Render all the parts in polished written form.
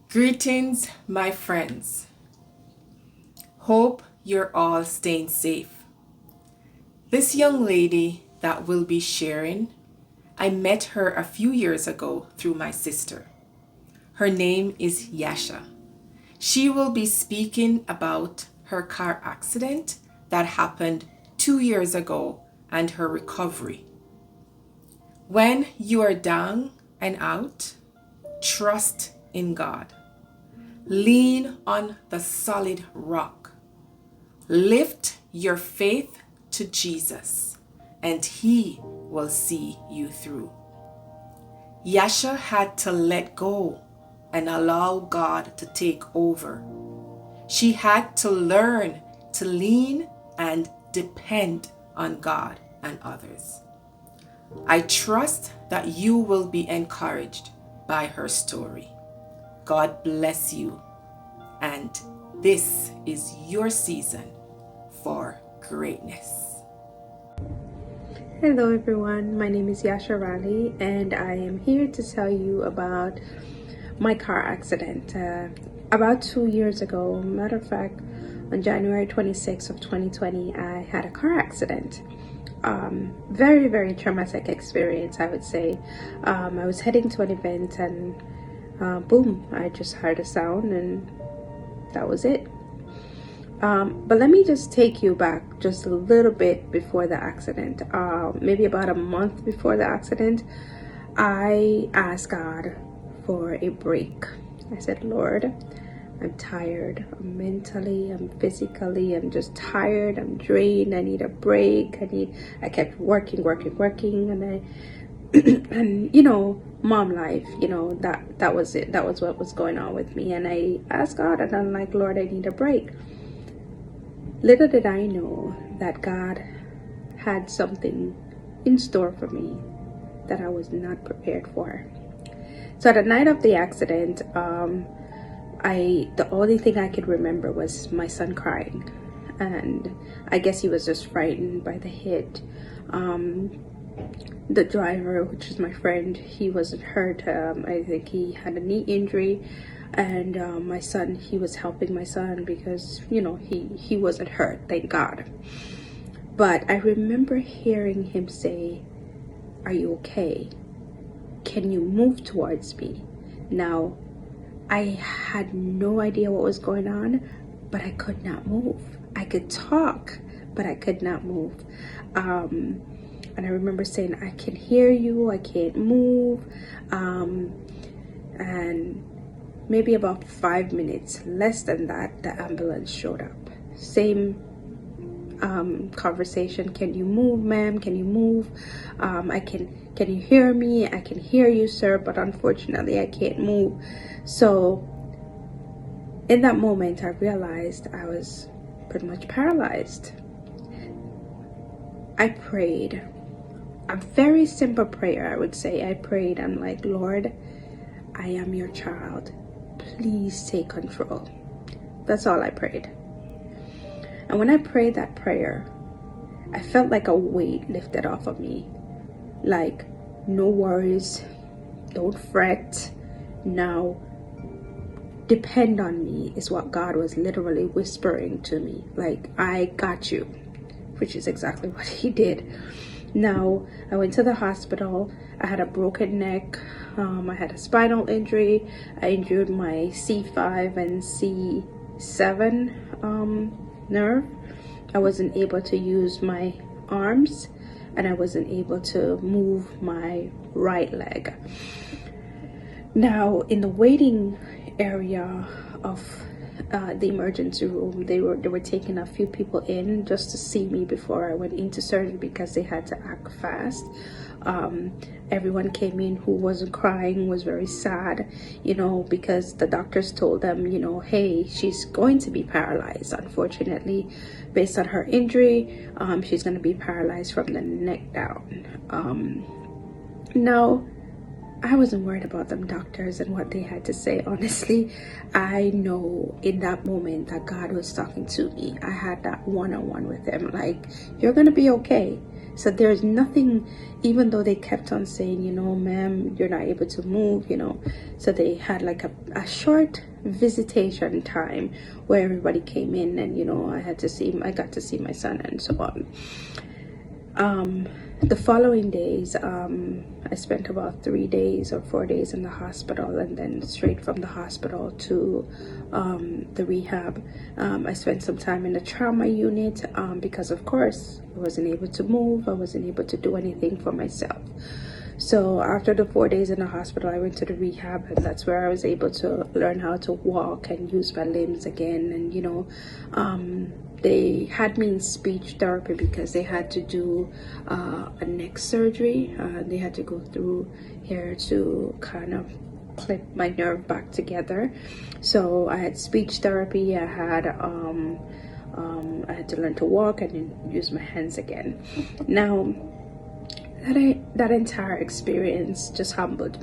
Greetings, my friends. Hope you're all staying safe. This young lady that we'll be sharing, I met her a few years ago through my sister. Her name is Yasha. She will be speaking about her car accident that happened 2 years ago and her recovery. When you are down and out, trust in God. Lean on the solid rock. Lift your faith to Jesus, and He will see you through. Yasha had to let go and allow God to take over. She had to learn to lean and depend on God and others. I trust that you will be encouraged by her story. God bless you, and this is your season for greatness. Hello everyone, my name is Yasha Riley and I am here to tell you about my car accident. About 2 years ago, matter of fact, on January 26th of 2020, I had a car accident. Very, very traumatic experience, I would say. I was heading to an event and boom, I just heard a sound and that was it. But let me just take you back just a little bit before the accident. Maybe about a month before the accident, I asked God for a break. I said, Lord, I'm tired. I'm mentally, I'm physically, I'm just tired. I'm drained. I need a break. I kept working, and and mom life, that was it. That was what was going on with me. And I asked God and I'm like, Lord, I need a break. Little did I know that God had something in store for me that I was not prepared for. So the night of the accident, the only thing I could remember was my son crying, and I guess he was just frightened by the hit. The driver, which is my friend, he wasn't hurt. I think he had a knee injury, and my son, he was helping my son because he wasn't hurt, thank God. But I remember hearing him say, "Are you okay? Can you move towards me?" Now, I had no idea what was going on, but I could not move. I could talk, but I could not move. And I remember saying, "I can hear you, I can't move." And maybe about 5 minutes, less than that, the ambulance showed up. Same conversation. "Can you move, ma'am? Can you move? Can you hear me? I can hear you, sir, but unfortunately I can't move." So in that moment, I realized I was pretty much paralyzed. I prayed a very simple prayer, I would say. I prayed, I'm like, "Lord, I am your child. Please take control." That's all I prayed. And when I prayed that prayer, I felt like a weight lifted off of me. Like, no worries, don't fret, now depend on me, is what God was literally whispering to me. Like, I got you, which is exactly what He did. Now, I went to the hospital. I had a broken neck. I had a spinal injury. I injured my C5 and C7 nerve. I wasn't able to use my arms, and I wasn't able to move my right leg. Now, in the waiting area of the emergency room, they were taking a few people in just to see me before I went into surgery because they had to act fast. Everyone came in who wasn't crying, was very sad, because the doctors told them, hey, she's going to be paralyzed. Unfortunately, based on her injury, she's going to be paralyzed from the neck down. Now, I wasn't worried about them doctors and what they had to say. Honestly, I know in that moment that God was talking to me. I had that one-on-one with him, like, you're gonna be okay. So there's nothing, even though they kept on saying, ma'am, you're not able to move, So they had like a short visitation time where everybody came in, and, I got to see my son and so on. The following days, I spent about 3 days or 4 days in the hospital, and then straight from the hospital to the rehab. I spent some time in the trauma unit because, of course, I wasn't able to move. I wasn't able to do anything for myself. So after the 4 days in the hospital, I went to the rehab, and that's where I was able to learn how to walk and use my limbs again. And they had me in speech therapy because they had to do a neck surgery. They had to go through here to kind of clip my nerve back together. So I had speech therapy. I had to learn to walk and then use my hands again. Now, that entire experience just humbled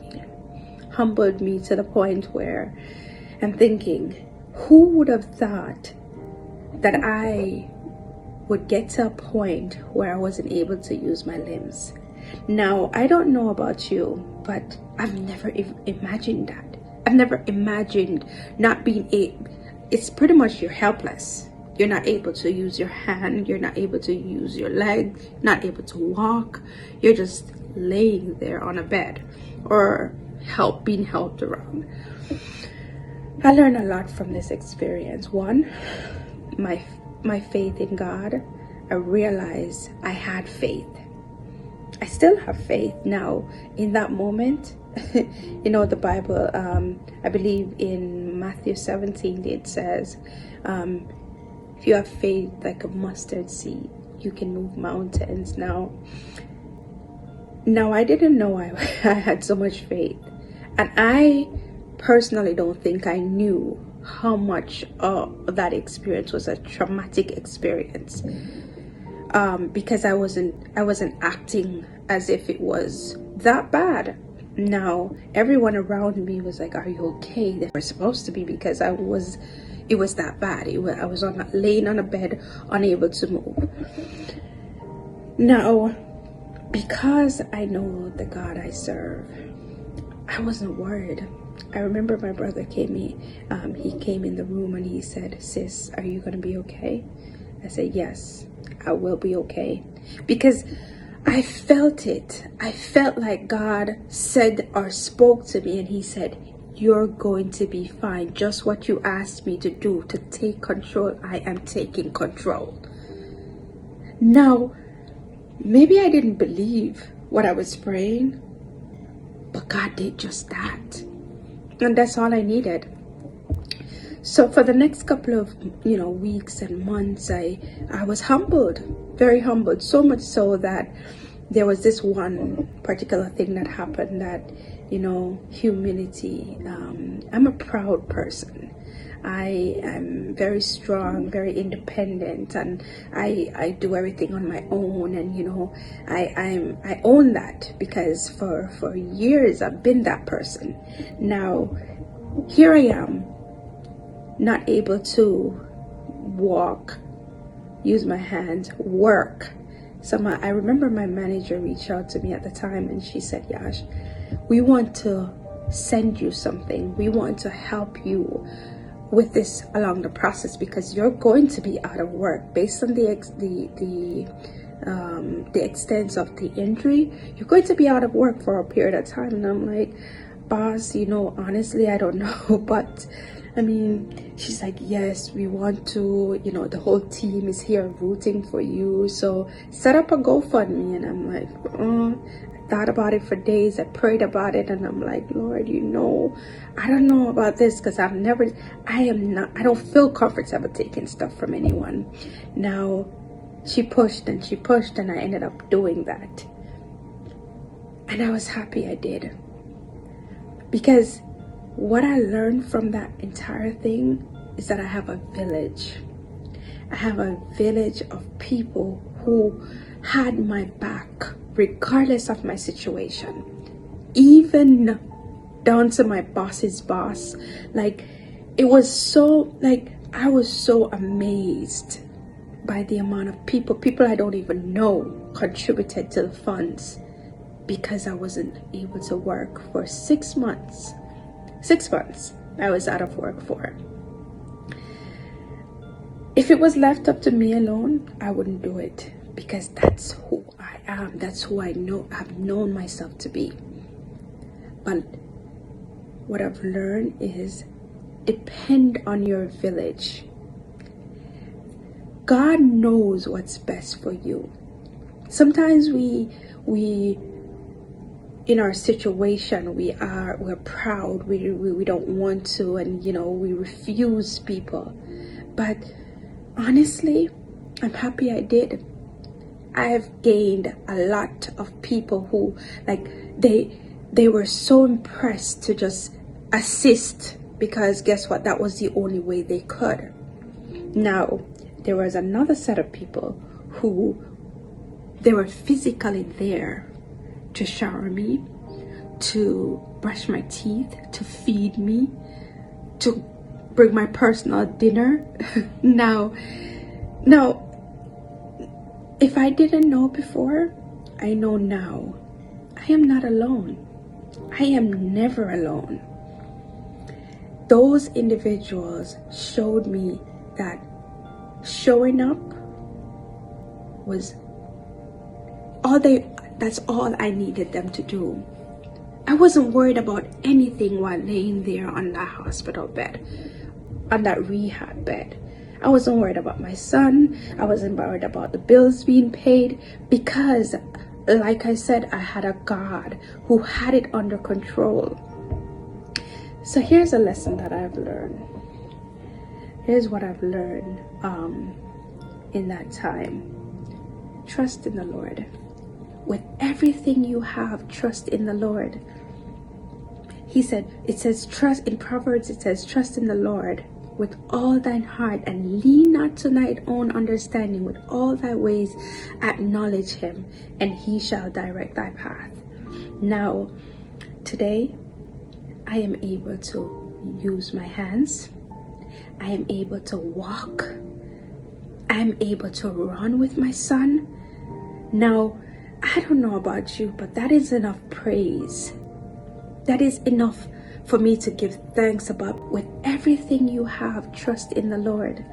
me to the point where I'm thinking, who would have thought that I would get to a point where I wasn't able to use my limbs? Now, I don't know about you, but I've never imagined that. I've never imagined not being able. It's pretty much you're helpless. You're not able to use your hand. You're not able to use your leg. Not able to walk. You're just laying there on a bed or being helped around. I learned a lot from this experience. One, my faith in God. I realized I had faith. I still have faith now. In that moment, the Bible, I believe in Matthew 17, it says, if you have faith like a mustard seed, you can move mountains. Now I didn't know I had so much faith. And I personally don't think I knew how much that experience was a traumatic experience. Because I wasn't acting as if it was that bad. Now, everyone around me was like, are you okay? They were supposed to be, because it was that bad. I was laying on a bed, unable to move. Now, because I know the God I serve, I wasn't worried. I remember my brother came in the room and he said, sis, are you going to be okay? I said, yes, I will be okay. Because I felt it. I felt like God said or spoke to me, and he said, you're going to be fine. Just what you asked me to do, to take control, I am taking control. Now, maybe I didn't believe what I was praying, but God did just that. And that's all I needed. So for the next couple of weeks and months, I was humbled, very humbled, so much so that there was this one particular thing that happened that, humility. I'm a proud person. I am very strong, very independent, and I do everything on my own. And I own that, because for years I've been that person. Now here I am, not able to walk, use my hands, work. So I remember my manager reached out to me at the time, and she said, Yash, we want to send you something. We want to help you with this along the process, because you're going to be out of work based on the extent of the injury. You're going to be out of work for a period of time. And I'm like, boss, honestly, I don't know, but I mean, she's like, yes, we want to, the whole team is here rooting for you, so set up a GoFundMe. And I'm like, I thought about it for days. I prayed about it, and I'm like, Lord, I don't know about this, because I don't feel comfortable taking stuff from anyone. Now, she pushed, and I ended up doing that. And I was happy I did. Because what I learned from that entire thing is that I have a village. I have a village of people who had my back regardless of my situation. Even down to my boss's boss. Like, it was so, I was so amazed by the amount of people I don't even know contributed to the funds, because I wasn't able to work for 6 months. 6 months I was out of work for. If it was left up to me alone, I wouldn't do it, because that's who I am. That's who I've known myself to be. But what I've learned is, depend on your village. God knows what's best for you. Sometimes we in our situation, we're proud, we don't want to, and we refuse people. But honestly, I'm happy I did. I've gained a lot of people who, like, they were so impressed to just assist, because guess what, that was the only way they could. Now there was another set of people who, they were physically there to shower me, to brush my teeth, to feed me, to bring my personal dinner. Now, if I didn't know before, I know now. I am not alone. I am never alone. Those individuals showed me that showing up was that's all I needed them to do. I wasn't worried about anything while laying there on that hospital bed, on that rehab bed. I wasn't worried about my son. I wasn't worried about the bills being paid, because, like I said, I had a God who had it under control. So here's a lesson that I've learned. Here's what I've learned in that time. Trust in the Lord. With everything you have, trust in the Lord. It says trust in Proverbs, it says trust in the Lord with all thine heart, and lean not to thine own understanding. With all thy ways acknowledge him, and he shall direct thy path. Now, today, I am able to use my hands. I am able to walk. I am able to run with my son. Now, I don't know about you, but that is enough praise. That is enough for me to give thanks about. With everything you have, trust in the Lord.